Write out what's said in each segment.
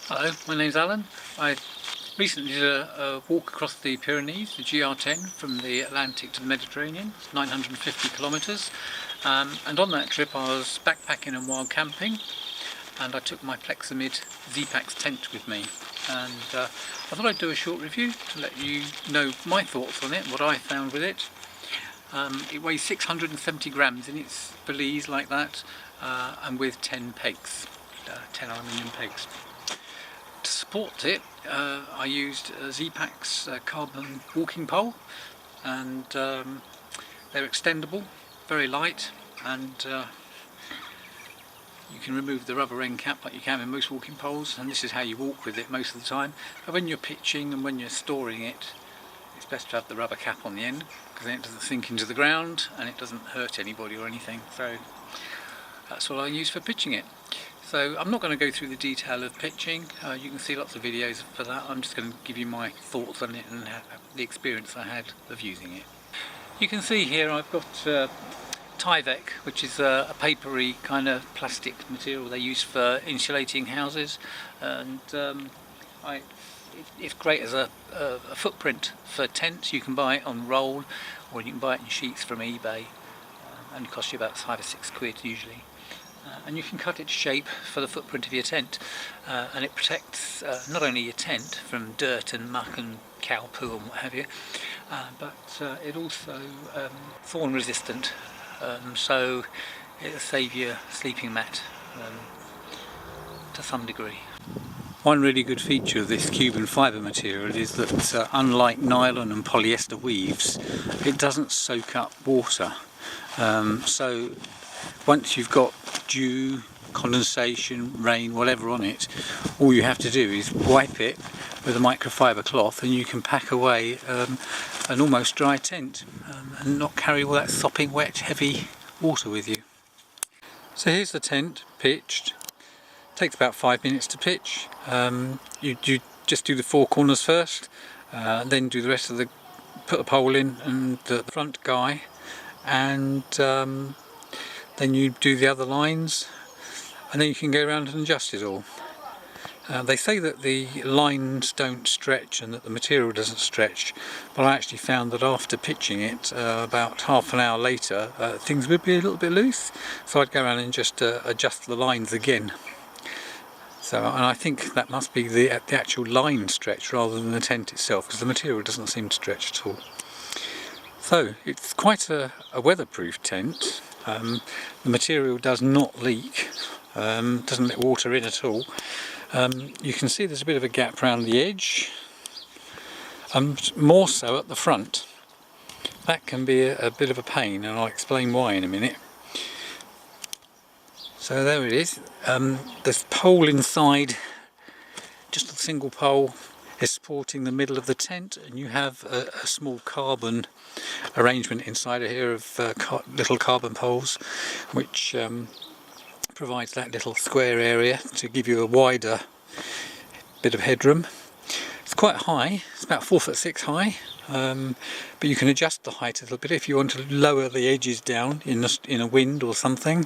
Hello, my name's Alan. I recently did a walk across the Pyrenees, the GR10, from the Atlantic to the Mediterranean, 950 kilometres. And on that trip I was backpacking and wild camping, and I took my Plexamid ZPacks tent with me. And I thought I'd do a short review to let you know my thoughts on it, what I found with it. It weighs 670 grams in its valise like that, and with 10 pegs, 10 aluminium pegs. To support it, I used ZPacks carbon walking pole, and they're extendable, very light, and you can remove the rubber end cap like you can in most walking poles, and this is how you walk with it most of the time. But when you're pitching and when you're storing it, it's best to have the rubber cap on the end, because then it doesn't sink into the ground and it doesn't hurt anybody or anything. So that's what I use for pitching it. So I'm not going to go through the detail of pitching, you can see lots of videos for that. I'm just going to give you my thoughts on it and the experience I had of using it. You can see here I've got Tyvek, which is a papery kind of plastic material they use for insulating houses, and it's great as a footprint for tents. You can buy it on roll, or you can buy it in sheets from eBay, and it costs you about £5 or £6 usually. And you can cut it to shape for the footprint of your tent, and it protects not only your tent from dirt and muck and cow poo and what have you, but it also thorn resistant, so it'll save your sleeping mat to some degree. One really good feature of this Cuban fibre material is that unlike nylon and polyester weaves, it doesn't soak up water. So once you've got dew, condensation, rain, whatever on it, all you have to do is wipe it with a microfiber cloth and you can pack away an almost dry tent and not carry all that sopping wet heavy water with you. So here's the tent pitched. It takes about 5 minutes to pitch. You just do the four corners first, then do the rest of put the pole in and the front guy, and then you do the other lines, and then you can go around and adjust it all. They say that the lines don't stretch and that the material doesn't stretch, but I actually found that after pitching it, about half an hour later, things would be a little bit loose, so I'd go around and just adjust the lines again. So, and I think that must be the actual line stretch rather than the tent itself, because the material doesn't seem to stretch at all. So it's quite a weatherproof tent. The material does not leak, doesn't let water in at all. You can see there's a bit of a gap around the edge, more so at the front. That can be a bit of a pain, and I'll explain why in a minute. So there it is. The pole inside, just a single pole, is supporting the middle of the tent, and you have a small carbon arrangement inside of here of little carbon poles, which provides that little square area to give you a wider bit of headroom. It's quite high, it's about 4'6" high, but you can adjust the height a little bit if you want to lower the edges down in a wind or something,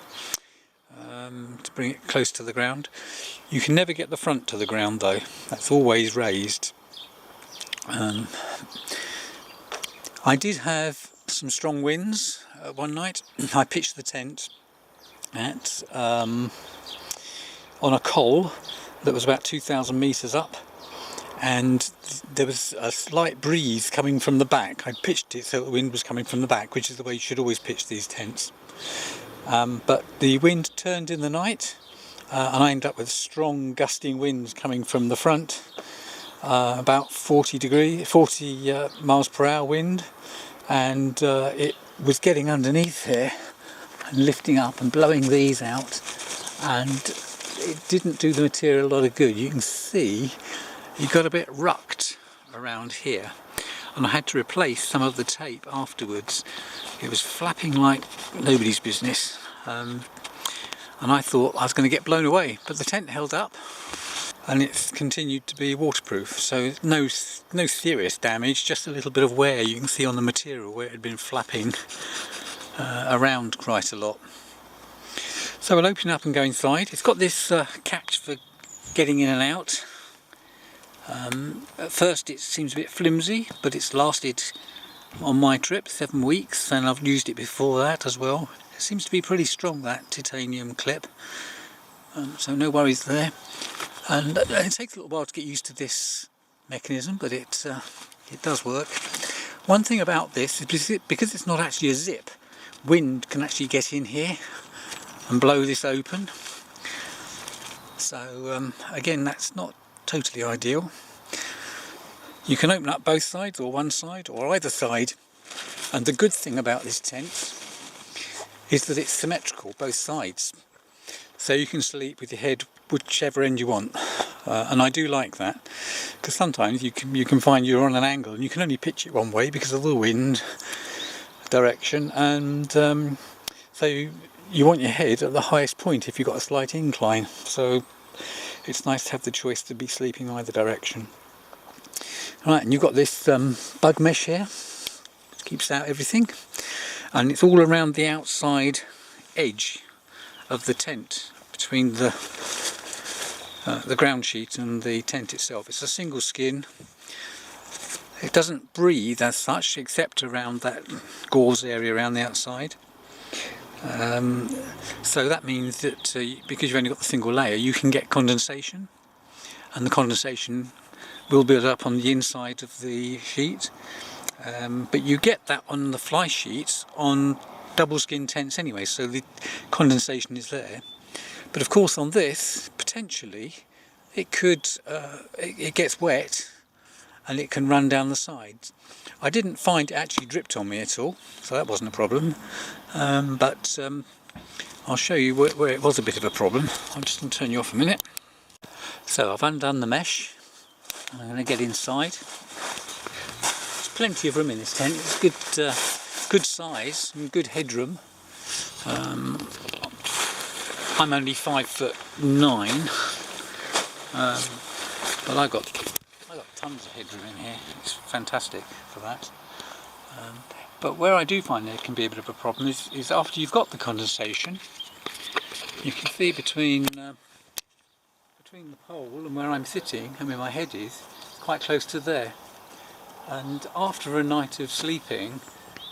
to bring it close to the ground. You can never get the front to the ground though, that's always raised. I did have some strong winds one night. I pitched the tent at on a col that was about 2,000 metres up, and there was a slight breeze coming from the back. I pitched it so the wind was coming from the back, which is the way you should always pitch these tents. But the wind turned in the night, and I ended up with strong gusting winds coming from the front, about 40 miles per hour wind, and it was getting underneath here and lifting up and blowing these out, and it didn't do the material a lot of good. You can see it got a bit rucked around here, and I had to replace some of the tape afterwards. It was flapping like nobody's business, and I thought I was going to get blown away, but the tent held up and it's continued to be waterproof, so no serious damage, just a little bit of wear you can see on the material where it had been flapping around quite a lot. So we'll open up and go inside. It's got this catch for getting in and out, At first it seems a bit flimsy, but it's lasted on my trip 7 weeks, and I've used it before that as well. It seems to be pretty strong, that titanium clip, so no worries there. And it takes a little while to get used to this mechanism, but it does work. One thing about this is because it's not actually a zip, wind can actually get in here and blow this open. So again, that's not totally ideal. You can open up both sides, or one side, or either side, and the good thing about this tent is that it's symmetrical, both sides, so you can sleep with your head whichever end you want, and I do like that, because sometimes you can find you're on an angle and you can only pitch it one way because of the wind direction, and so you want your head at the highest point if you've got a slight incline, so it's nice to have the choice to be sleeping either direction. Right, and you've got this bug mesh here, which keeps out everything, and it's all around the outside edge of the tent, between the ground sheet and the tent itself. It's a single skin. It doesn't breathe as such, except around that gauze area around the outside. So that means that because you've only got the single layer, you can get condensation, and the condensation will build up on the inside of the sheet, but you get that on the fly sheets on double skin tents anyway, so the condensation is there. But of course on this, potentially, it could, it gets wet and it can run down the sides. I didn't find it actually dripped on me at all, so that wasn't a problem, but I'll show you where it was a bit of a problem. I'm just going to turn you off a minute. So I've undone the mesh. I'm going to get inside. There's plenty of room in this tent. It's good size and good headroom. I'm only 5'9", but I got tons of headroom in here. It's fantastic for that. But where I do find there can be a bit of a problem is after you've got the condensation, you can see between the pole and where I'm sitting and where my head is, quite close to there. And after a night of sleeping,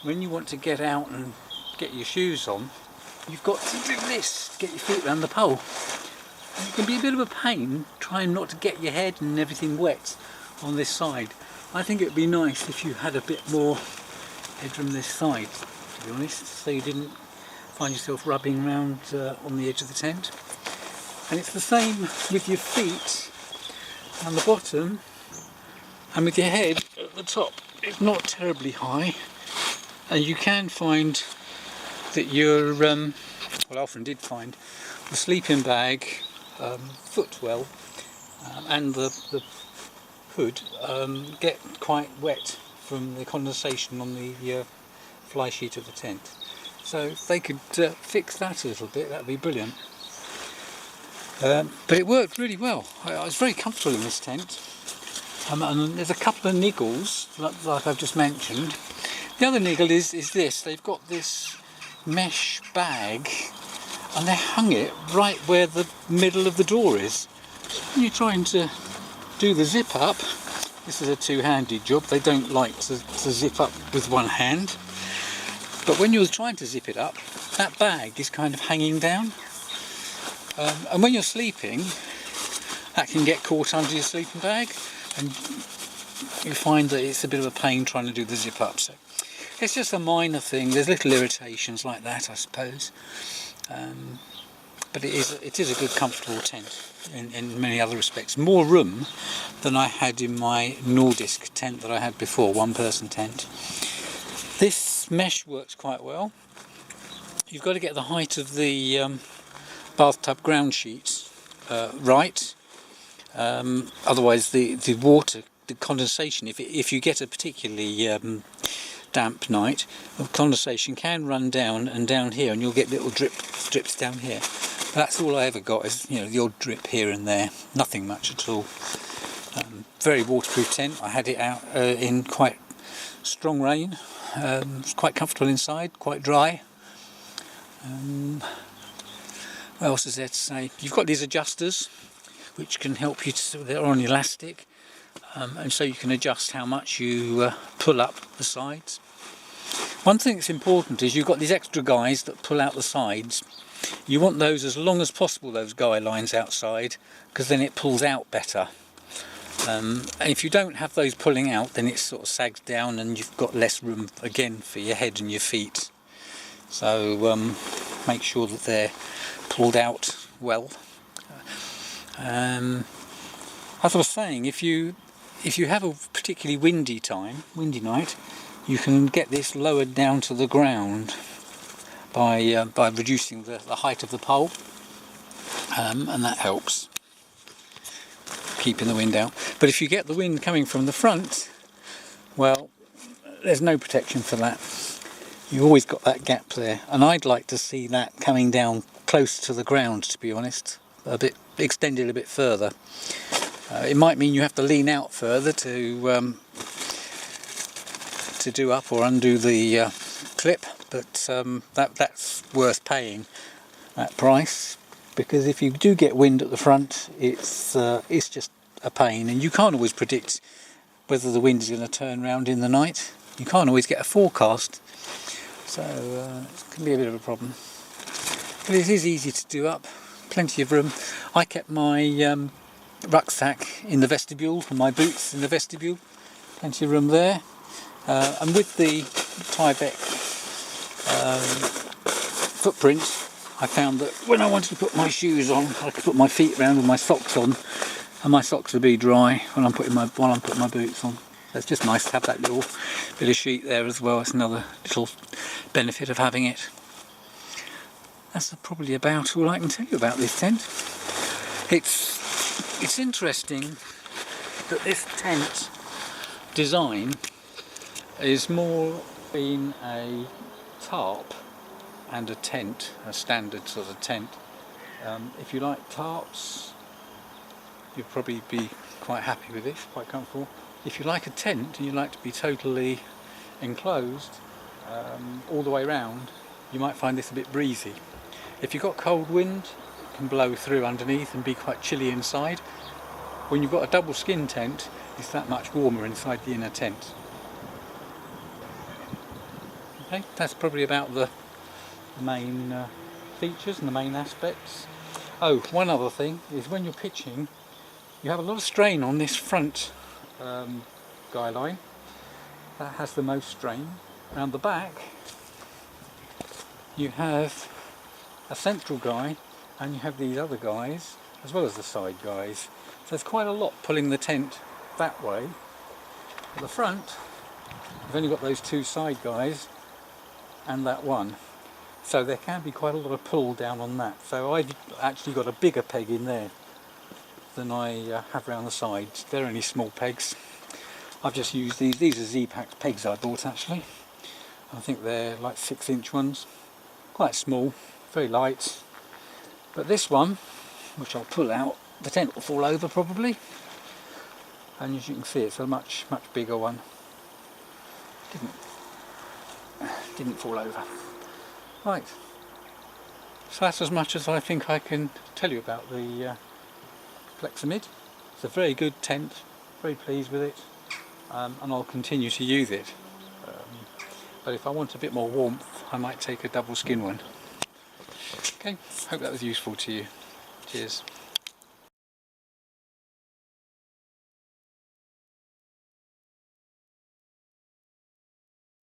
when you want to get out and get your shoes on, you've got to do this, get your feet around the pole. And it can be a bit of a pain trying not to get your head and everything wet on this side. I think it would be nice if you had a bit more headroom this side, to be honest, so you didn't find yourself rubbing around on the edge of the tent. And it's the same with your feet on the bottom and with your head at the top. It's not terribly high, and you can find that you're, well, I often did find the sleeping bag, footwell and the hood get quite wet from the condensation on the fly sheet of the tent. So if they could fix that a little bit, that would be brilliant. But it worked really well. I was very comfortable in this tent, and there's a couple of niggles like I've just mentioned. The other niggle is this: they've got this mesh bag and they hung it right where the middle of the door is. When you're trying to do the zip up, this is a two-handed job, they don't like to zip up with one hand, but when you're trying to zip it up, that bag is kind of hanging down. And when you're sleeping, that can get caught under your sleeping bag, and you find that it's a bit of a pain trying to do the zip up. So it's just a minor thing. There's little irritations like that, I suppose. But it is a good, comfortable tent in many other respects. More room than I had in my Nordisk tent that I had before, one-person tent. This mesh works quite well. You've got to get the height of the bathtub ground sheets right, otherwise the water, the condensation, if you get a particularly damp night, the condensation can run down and down here, and you'll get little drips down here. That's all I ever got, is the odd drip here and there, nothing much at all. Very waterproof tent. I had it out in quite strong rain. It's quite comfortable inside, quite dry. What else is there to say? You've got these adjusters which can help you they're on elastic, and so you can adjust how much you pull up the sides. One thing that's important is you've got these extra guys that pull out the sides. You want those as long as possible, those guy lines outside, because then it pulls out better. And if you don't have those pulling out, then it sort of sags down and you've got less room again for your head and your feet. So make sure that they're pulled out well. As I was saying, if you have a particularly windy night, you can get this lowered down to the ground by reducing the height of the pole, and that helps keeping the wind out. But if you get the wind coming from the front, well, there's no protection for that. You've always got that gap there, and I'd like to see that coming down close to the ground, to be honest, a bit extended a bit further. It might mean you have to lean out further to do up or undo the clip, but that's worth paying that price, because if you do get wind at the front, it's just a pain, and you can't always predict whether the wind is going to turn round in the night. You can't always get a forecast, so it can be a bit of a problem. But it is easy to do up, plenty of room. I kept my rucksack in the vestibule and my boots in the vestibule, plenty of room there. And with the Tyvek footprint, I found that when I wanted to put my shoes on, I could put my feet around with my socks on, and my socks would be dry while I'm putting my boots on. So it's just nice to have that little bit of sheet there as well. It's another little benefit of having it. That's probably about all I can tell you about this tent. It's interesting that this tent design is more been a tarp and a tent, a standard sort of tent. If you like tarps, you'll probably be quite happy with this, quite comfortable. If you like a tent and you like to be totally enclosed all the way round, you might find this a bit breezy. If you've got cold wind, it can blow through underneath and be quite chilly inside. When you've got a double skin tent, it's that much warmer inside the inner tent. Okay, that's probably about the main features and the main aspects. Oh, one other thing is when you're pitching, you have a lot of strain on this front guy line. That has the most strain. Around the back, you have a central guy, and you have these other guys as well as the side guys. So there's quite a lot pulling the tent that way. At the front, you've only got those two side guys and that one, so there can be quite a lot of pull down on that. So I've actually got a bigger peg in there than I have around the sides. They're only small pegs. I've just used these are ZPacks pegs I bought actually. I think they're like 6-inch ones, quite small, very light. But this one, which I'll pull out, the tent will fall over probably, and as you can see it's a much bigger one. Didn't fall over. Right, so that's as much as I think I can tell you about the Plexamid. It's a very good tent, very pleased with it, and I'll continue to use it. But if I want a bit more warmth, I might take a double skin one. Okay, hope that was useful to you. Cheers.